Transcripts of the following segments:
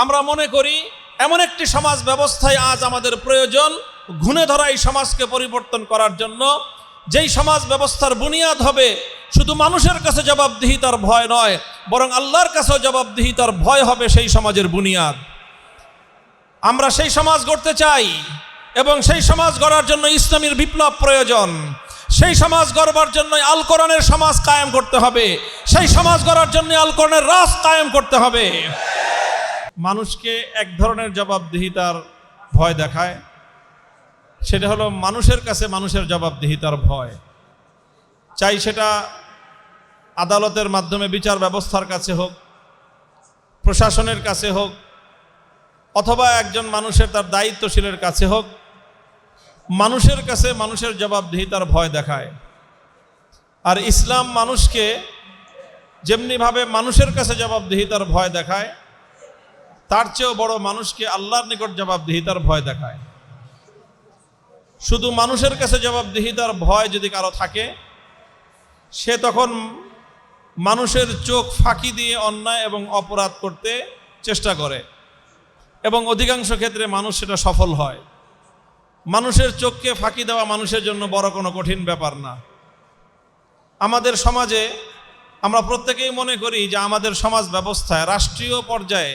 আমরা মনে করি এমন একটি সমাজ ব্যবস্থায় আজ আমাদের প্রয়োজন, ঘুণে ধরা এই সমাজকে পরিবর্তন করার জন্য। যেই সমাজ ব্যবস্থার বুনিয়াদ হবে শুধু মানুষের কাছে জবাবদিহিতার ভয় নয়, বরং আল্লাহর কাছেও জবাবদিহিতার ভয় হবে সেই সমাজের বুনিয়াদ। আমরা সেই সমাজ গড়তে চাই এবং সেই সমাজ গড়ার জন্য ইসলামের বিপ্লব প্রয়োজন। সেই সমাজ গড়বার জন্য আল কোরআনের সমাজ কায়েম করতে হবে। সেই সমাজ গড়ার জন্য আল কোরআনের রাষ্ট্র কায়েম করতে হবে। মানুষকে এক ধরনের জবাবদিহিতার ভয় দেখায়, সেটা হলো মানুষের কাছে মানুষের জবাবদিহিতার ভয়। চাই সেটা আদালতের মাধ্যমে বিচার ব্যবস্থার কাছে হোক, প্রশাসনের কাছে হোক, অথবা একজন মানুষের তার দায়িত্বশীলের কাছে হোক, মানুষের কাছে মানুষের জবাবদিহিতার ভয় দেখায়। আর ইসলাম মানুষকে যেমনিভাবে মানুষের কাছে জবাবদিহিতার ভয় দেখায়, তার চেয়েও বড় মানুষকে আল্লাহর নিকট জবাবদিহিতার ভয় দেখায়। শুধু মানুষের কাছে জবাবদিহিতার ভয় যদি কারো থাকে, সে তখন মানুষের চোখ ফাঁকি দিয়ে অন্যায় এবং অপরাধ করতে চেষ্টা করে এবং অধিকাংশ ক্ষেত্রে মানুষ সেটা সফল হয়। মানুষের চোখকে ফাঁকি দেওয়া মানুষের জন্য বড় কোনো কঠিন ব্যাপার না। আমাদের সমাজে আমরা প্রত্যেকেই মনে করি যে আমাদের সমাজ ব্যবস্থায় রাষ্ট্রীয় পর্যায়ে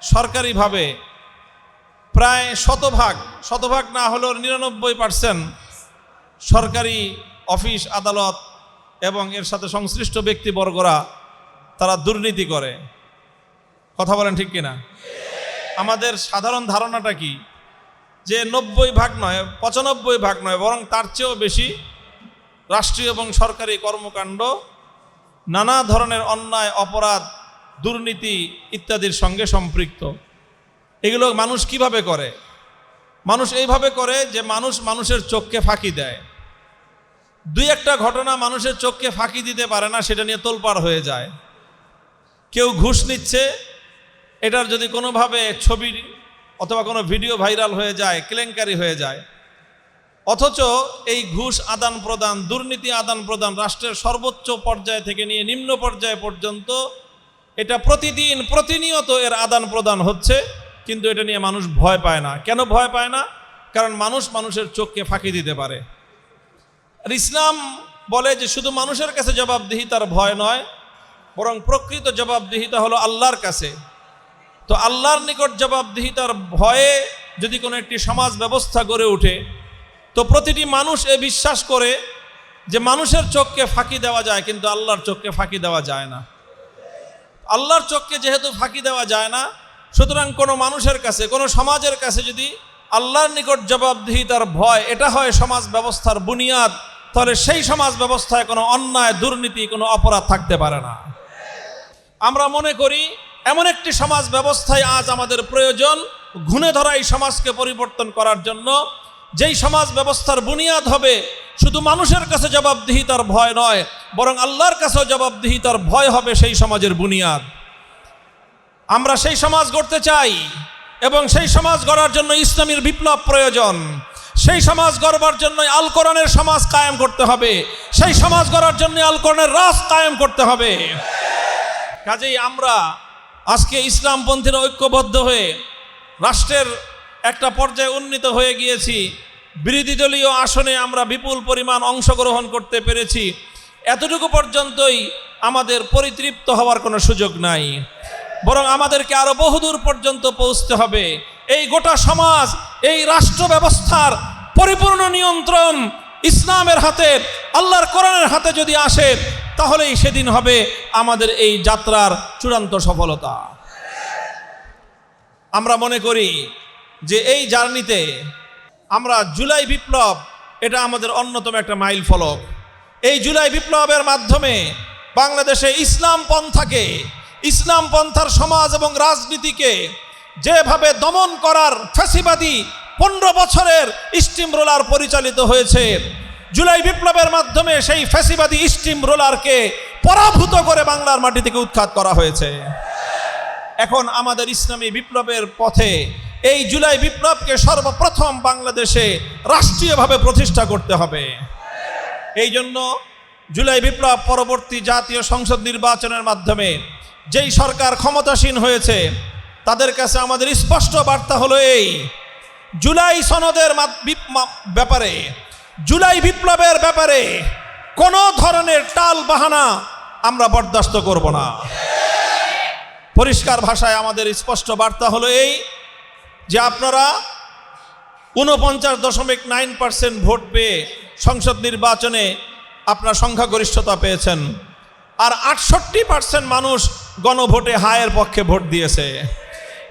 সরকারিভাবে প্রায় শতভাগ না হলেও 99% সরকারি অফিস আদালত এবং এর সাথে সংশ্লিষ্ট ব্যক্তিবর্গরা তারা দুর্নীতি করে। কথা বলেন ঠিক কিনা? আমাদের সাধারণ ধারণাটা কি যে 90% নয়, 95% নয়, বরং তার চেয়েও বেশি রাষ্ট্রীয় এবং সরকারি কর্মকাণ্ড নানা ধরনের অন্যায়, অপরাধ, দুর্নীতি ইত্যাদির সঙ্গে সম্পৃক্ত। এগুলো মানুষ কিভাবে করে? মানুষ এইভাবে করে যে মানুষের চোখকে ফাঁকি দেয়। দুই একটা ঘটনা মানুষের চোখকে ফাঁকি দিতে পারে না, সেটা নিয়ে তোলপাড় হয়ে যায়। কেউ ঘুষ নিচ্ছে, এটার যদি কোনোভাবে ছবি অথবা কোনো ভিডিও ভাইরাল হয়ে যায়, কেলেঙ্কারি হয়ে যায়, অথচ এই ঘুষ আদান প্রদান, দুর্নীতি আদান প্রদান রাষ্ট্রের সর্বোচ্চ পর্যায় থেকে নিয়ে নিম্ন পর্যায় পর্যন্ত এটা প্রতিদিন প্রতিনিয়ত এর আদান প্রদান হচ্ছে, কিন্তু এটা নিয়ে মানুষ ভয় পায় না। কেন ভয় পায় না? কারণ মানুষ মানুষের চোখকে ফাঁকি দিতে পারে। আর ইসলাম বলে যে শুধু মানুষের কাছে জবাবদিহিতার ভয় নয়, বরং প্রকৃত জবাবদিহিতা হলো আল্লাহর কাছে। তো আল্লাহর নিকট জবাবদিহিতার ভয়ে যদি কোনো একটি সমাজ ব্যবস্থা গড়ে ওঠে, তো প্রতিটি মানুষ এ বিশ্বাস করে যে মানুষের চোখকে ফাঁকি দেওয়া যায়, কিন্তু আল্লাহর চোখকে ফাঁকি দেওয়া যায় না। আল্লাহর চোখকে যেহেতু ফাঁকি দেওয়া যায় না, সুতরাং কোনো মানুষের কাছে, কোনো সমাজের কাছে যদি আল্লাহর নিকট জবাবদিহিতার ভয় এটা হয় সমাজ ব্যবস্থার বুনিয়াদ, তাহলে সেই সমাজ ব্যবস্থায় কোনো অন্যায়, দুর্নীতি, কোনো অপরাধ থাকতে পারে না। আমরা মনে করি এমন একটি সমাজ ব্যবস্থায় আজ আমাদের প্রয়োজন, ঘুণে ধরা এই সমাজকে পরিবর্তন করার জন্য। যেই সমাজ ব্যবস্থার বুনিয়াদ হবে শুধু মানুষের কাছে জবাবদিহিতার ভয় নয়, বরং আল্লাহর কাছেও জবাবদিহিতার ভয় হবে সেই সমাজের বুনিয়াদ। আমরা সেই সমাজ গড়তে চাই এবং সেই সমাজ গড়ার জন্য ইসলামের বিপ্লব প্রয়োজন। সেই সমাজ গড়বার জন্য আল কোরআনের সমাজ কায়েম করতে হবে। সেই সমাজ গড়ার জন্য আল কোরআনের রাষ্ট্র কায়েম করতে হবে। কাজেই আমরা আজকে ইসলামপন্থীরা ঐক্যবদ্ধ হয়ে রাষ্ট্রের একটা পর্যায়ে উন্নীত হয়ে গিয়েছি। বিরোধী দলীয় আসনে আমরা বিপুল পরিমাণ অংশগ্রহণ করতে পেরেছি। এতটুকু পর্যন্তই আমাদের পরিতৃপ্ত হওয়ার কোনো সুযোগ নাই, বরং আমাদেরকে আরো বহুদূর পর্যন্ত পৌঁছতে হবে। এই গোটা সমাজ, এই রাষ্ট্র ব্যবস্থার পরিপূর্ণ নিয়ন্ত্রণ ইসলামের হাতে, আল্লাহর কোরআনের হাতে যদি আসে, তাহলেই সেদিন হবে আমাদের এই যাত্রার চূড়ান্ত সফলতা। আমরা মনে করি যে এই জার্নিতে আমরা জুলাই বিপ্লব এটা আমাদের অন্যতম একটা মাইল ফলক। এই জুলাই বিপ্লবের মাধ্যমে বাংলাদেশে ইসলাম পন্থাকে, ইসলাম পন্থার সমাজ এবং রাজনীতিকে যেভাবে দমন করার ফ্যাসিবাদী 15 বছরের স্টিম রোলার পরিচালিত হয়েছে, জুলাই বিপ্লবের মাধ্যমে সেই ফ্যাসিবাদী স্টিম রোলারকে পরাভূত করে বাংলার মাটি থেকে উৎখাত করা হয়েছে। এখন আমাদের ইসলামী বিপ্লবের পথে এই জুলাই বিপ্লবকে সর্বপ্রথম বাংলাদেশে রাষ্ট্রীয়ভাবে প্রতিষ্ঠা করতে হবে। এই জন্য জুলাই বিপ্লব পরবর্তী জাতীয় সংসদ নির্বাচনের মাধ্যমে যেই সরকার ক্ষমতাসীন হয়েছে, তাদের কাছে আমাদের স্পষ্ট বার্তা হলো এই, জুলাই সনদের ব্যাপারে, জুলাই বিপ্লবের ব্যাপারে কোনো ধরনের টাল বাহানা আমরা বরদাস্ত করব না। পরিষ্কার ভাষায় আমাদের স্পষ্ট বার্তা হলো এই যে আপনারা 49.9% ভোট পেয়ে সংসদ নির্বাচনে আপনার সংখ্যাগরিষ্ঠতা পেয়েছেন, আর 68% মানুষ গণভোটে হায়ের পক্ষে ভোট দিয়েছে।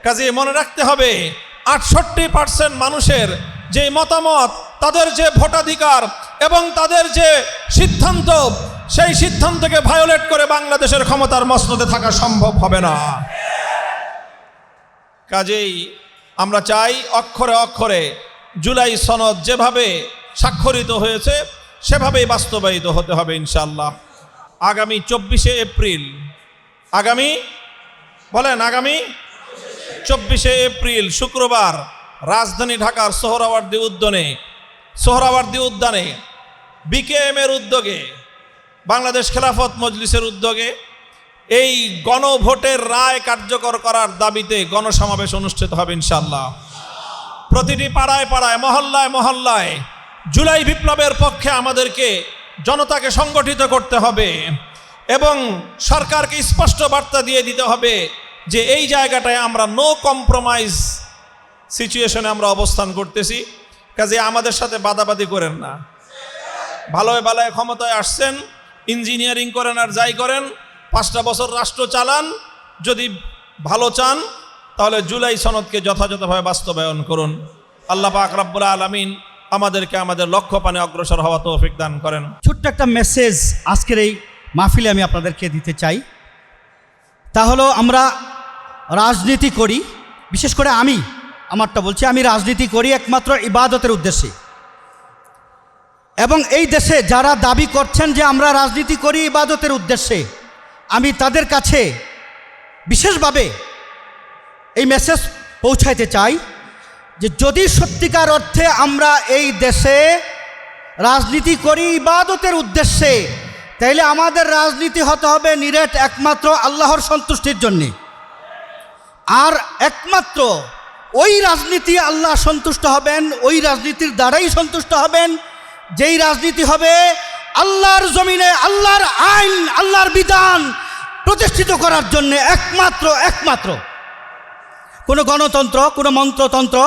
কাজে মনে রাখতে হবে 68% মানুষের যে মতামত, তাদের যে ভোটাধিকার এবং তাদের যে সিদ্ধান্ত, সেই সিদ্ধান্তকে ভায়োলেট করে বাংলাদেশের ক্ষমতার মসনদে থাকা সম্ভব হবে না। কাজেই আমরা চাই অক্ষরে অক্ষরে জুলাই সনদ যেভাবে স্বাক্ষরিত হয়েছে সেভাবেই বাস্তবায়িত হতে হবে ইনশাআল্লাহ। আগামী 24শে এপ্রিল, আগামী 24শে এপ্রিল শুক্রবার রাজধানী ঢাকার সোহরাওয়ার্দী উদ্যানে বিকেএম এর উদ্যোগে, বাংলাদেশ খেলাফত মজলিসের উদ্যোগে এই গণভোটের রায় কার্যকর করার দাবিতে গণসমাবেশ অনুষ্ঠিত হবে ইনশাআল্লাহ। প্রতিটি পাড়ায় পাড়ায়, মহল্লায় মহল্লায় জুলাই বিপ্লবের পক্ষে আমাদেরকে জনতাকে সংগঠিত করতে হবে এবং সরকারকে স্পষ্ট বার্তা দিয়ে দিতে হবে যে এই জায়গাটায় আমরা নো কম্প্রোমাইজ সিচুয়েশনে আমরা অবস্থান করতেছি। কাজে আমাদের সাথে বাদাবাদি করেন না। ভালোয় ভালোয় ক্ষমতায় আসছেন, ইঞ্জিনিয়ারিং করেন আর যাই করেন, 5টা বছর রাষ্ট্র চালান। যদি ভালো চান তাহলে জুলাই সনদকে যথাযথভাবে বাস্তবায়ন করুন। আল্লাহ পাক রব্বুল আলামিন আমাদেরকে আমাদের লক্ষ্য পানে অগ্রসর হওয়া তৌফিক দান করেন। ছোট্ট একটা মেসেজ আজকের এই মাহফিলে আমি আপনাদেরকে দিতে চাই। তা হলো, আমরা রাজনীতি করি, বিশেষ করে আমারটা বলছি, আমি রাজনীতি করি একমাত্র ইবাদতের উদ্দেশ্যে। এবং এই দেশে যারা দাবি করছেন যে আমরা রাজনীতি করি ইবাদতের উদ্দেশ্যে, আমি তাদের কাছে বিশেষভাবে এই মেসেজ পৌঁছাইতে চাই যে যদি সত্যিকার অর্থে আমরা এই দেশে রাজনীতি করি ইবাদতের উদ্দেশ্যে, তাইলে আমাদের রাজনীতি হতে হবে নিরেট একমাত্র আল্লাহর সন্তুষ্টির জন্যে। আর একমাত্র ওই রাজনীতি আল্লাহ সন্তুষ্ট হবেন, ওই রাজনীতির দ্বারাই সন্তুষ্ট হবেন যেই রাজনীতি হবে আল্লাহর জমিনে আল্লাহর আইন, আল্লাহর বিধান প্রতিষ্ঠিত করার জন্যে। একমাত্র কোনো গণতন্ত্র, কোনো মন্ত্রতন্ত্র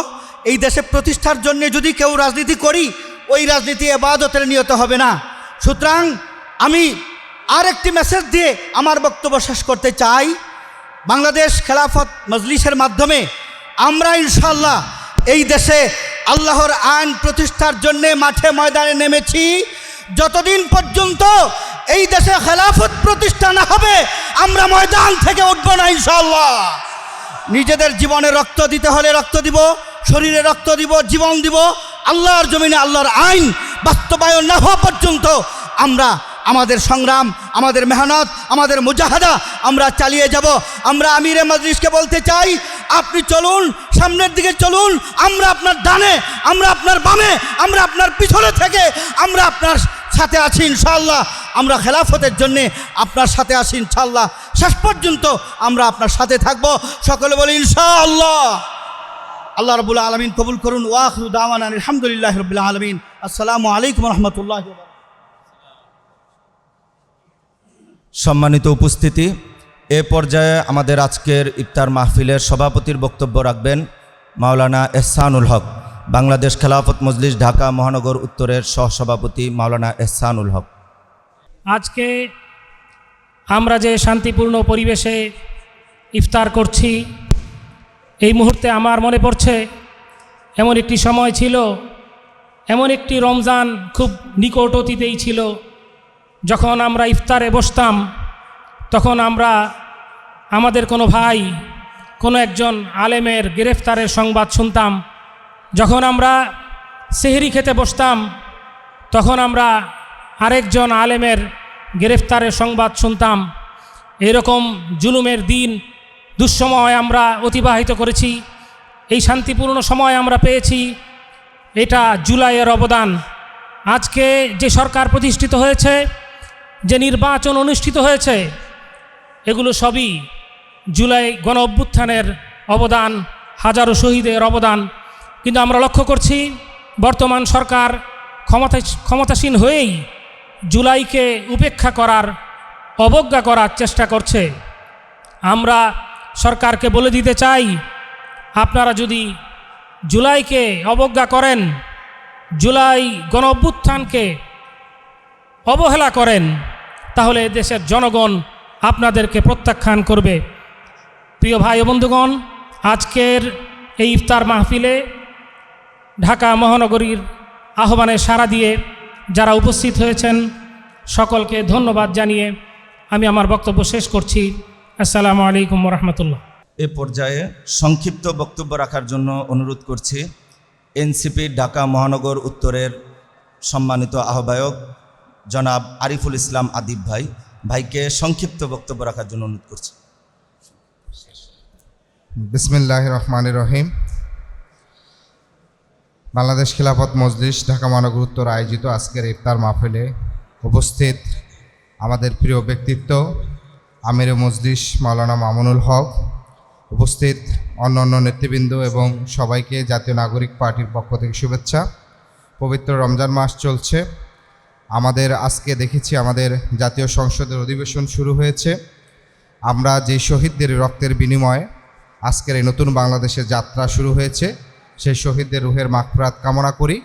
এই দেশে প্রতিষ্ঠার জন্য যদি কেউ রাজনীতি করি, ওই রাজনীতি ইবাদতের নিয়ত হবে না। সুতরাং আমি আরেকটি মেসেজ দিয়ে আমার বক্তব্য শেষ করতে চাই। বাংলাদেশ খেলাফত মজলিসের মাধ্যমে আমরা ইনশাআল্লাহ এই দেশে আল্লাহর আইন প্রতিষ্ঠার জন্যে মাঠে ময়দানে নেমেছি। যতদিন পর্যন্ত এই দেশে খেলাফত প্রতিষ্ঠা না হবে আমরা ময়দান থেকে উঠব না ইনশাআল্লাহ। নিজেদের জীবনে রক্ত দিতে হলে রক্ত দিব, শরীরে রক্ত দিব, জীবন দিব। আল্লাহর জমিনে আল্লাহর আইন বাস্তবায়ন না হওয়া পর্যন্ত আমরা আমাদের সংগ্রাম, আমাদের মেহনত, আমাদের মুজাহাদা আমরা চালিয়ে যাব। আমরা আমিরে মজলিসকে বলতে চাই, আপনি চলুন, সামনের দিকে চলুন। আমরা আপনার ডানে, আমরা আপনার বামে, আমরা আপনার পিছনে থেকে আমরা আপনার সাথে আছি ইনশাআল্লাহ। আমরা খেলাফতের জন্যে আপনার সাথে আছি ইনশাআল্লাহ। শেষ পর্যন্ত আমরা আপনার সাথে থাকব। সকলে বলি ইনশাআল্লাহ। আল্লাহ রাব্বুল আলামিন কবুল করুন। ওয়া আখিরু দাওয়ানা আলহামদুলিল্লাহি রাব্বিল আলামিন। আসসালামু আলাইকুম ওয়া রাহমাতুল্লাহি ওয়া বারাকাতুহু। সম্মানিত উপস্থিতি, এ পর্যায়ে আমাদের আজকের ইফতার মাহফিলের সভাপতির বক্তব্য রাখবেন মাওলানা এহসানুল হক, বাংলাদেশ খেলাফত মজলিস ঢাকা মহানগর উত্তরের সহসভাপতি মাওলানা এহসানুল হক। আজকে আমরা যে শান্তিপূর্ণ পরিবেশে ইফতার করছি, এই মুহূর্তে আমার মনে পড়ছে এমন একটি সময় ছিল, এমন একটি রমজান খুব নিকট অতীতেই ছিল, যখন আমরা ইফতারে বসতাম তখন আমরা আমাদের কোনো ভাই, কোনো একজন আলেমের গ্রেফতারের সংবাদ শুনতাম। যখন আমরা সেহরি খেতে বসতাম তখন আমরা আরেকজন আলেমের গ্রেফতারের সংবাদ শুনতাম। এরকম জুলুমের দিন, দুঃসময় আমরা অতিবাহিত করেছি। এই শান্তিপূর্ণ সময় আমরা পেয়েছি, এটা জুলাইয়ের অবদান। আজকে যে সরকার প্রতিষ্ঠিত হয়েছে, যে নির্বাচন অনুষ্ঠিত হয়েছে, এগুলো সবই জুলাই গণ অভ্যুত্থানের অবদান, হাজারো শহীদের অবদান। কিন্তু আমরা লক্ষ্য করছি বর্তমান সরকার ক্ষমতাসীন হয়েই জুলাইকে উপেক্ষা করার, অবজ্ঞা করার চেষ্টা করছে। আমরা সরকারকে বলে দিতে চাই, আপনারা যদি জুলাইকে অবজ্ঞা করেন, জুলাই গণ অভ্যুত্থানকে অবহেলা করেন, তাহলে দেশের জনগণ আপনাদেরকে প্রত্যাখ্যান করবে। প্রিয় ভাই ও বন্ধুগণ, আজকের এই ইফতার মাহফিলে ঢাকা মহানগরীর আহ্বানে সাড়া দিয়ে যারা উপস্থিত হয়েছেন সকলকে ধন্যবাদ জানিয়ে আমি আমার বক্তব্য শেষ করছি। আসসালামু আলাইকুম ওয়া রাহমাতুল্লাহ। এ পর্যায়ে সংক্ষিপ্ত বক্তব্য রাখার জন্য অনুরোধ করছি এনসিপি ঢাকা মহানগর উত্তরের সম্মানিত আহ্বায়ক জনাব আরিফুল ইসলাম আদিব ভাইকে সংক্ষিপ্ত বক্তব্য রাখার জন্য অনুরোধ করছি। বিসমিল্লাহির রহমানির রহিম। বাংলাদেশ খিলাফত মজলিস ঢাকা মহানগর উত্তর আয়োজিত আজকের ইফতার মাহফিলে উপস্থিত আমাদের প্রিয় ব্যক্তিত্ব আমিরে মজলিস মাওলানা মামুনুল হক, উপস্থিত অন্যান্য নেতৃবৃন্দ এবং সবাইকে জাতীয় নাগরিক পার্টির পক্ষ থেকে শুভেচ্ছা। পবিত্র রমজান মাস চলছে। আমাদের আজকে দেখেছি আমাদের জাতীয় সংসদের অধিবেশন শুরু হয়েছে। আমরা যে শহীদদের রক্তের বিনিময়ে আজকের এই নতুন বাংলাদেশের যাত্রা শুরু হয়েছে, সেই শহীদদের রুহের মাগফিরাত কামনা করি।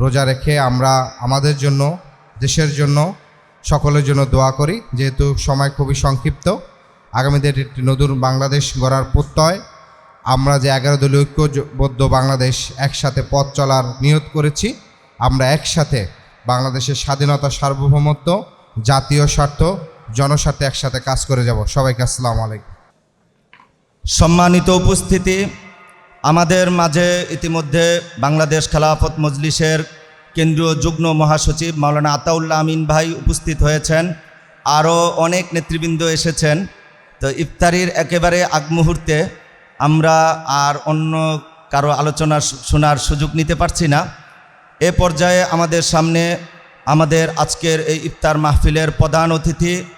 রোজা রেখে আমরা আমাদের জন্য, দেশের জন্য, সকলের জন্য দোয়া করি। যেহেতু সময় খুবই সংক্ষিপ্ত, আগামীদের একটি নতুন বাংলাদেশ গড়ার প্রত্যয়, আমরা যে 11 দলীয় ঐক্যবদ্ধ বাংলাদেশ একসাথে পথ চলার নিয়ত করেছি, আমরা একসাথে বাংলাদেশের স্বাধীনতা, সার্বভৌমত্ব, জাতীয় স্বার্থ, জনস্বার্থে একসাথে কাজ করে যাব। সবাইকে আসসালামু আলাইকুম। সম্মানিত উপস্থিতি, আমাদের মাঝে ইতিমধ্যে বাংলাদেশ খেলাফত মজলিসের কেন্দ্রীয় যুগ্ম মহাসচিব মাওলানা আতাউল্লাহ আমিন ভাই উপস্থিত হয়েছেন। আরও অনেক নেতৃবৃন্দ এসেছেন। তো ইফতারির একেবারে আগ মুহূর্তে আমরা আর অন্য কারো আলোচনা শোনার সুযোগ নিতে পারছি না। এ পর্যায়ে আমাদের সামনে আমাদের আজকের এই ইফতার মাহফিলের প্রধান অতিথি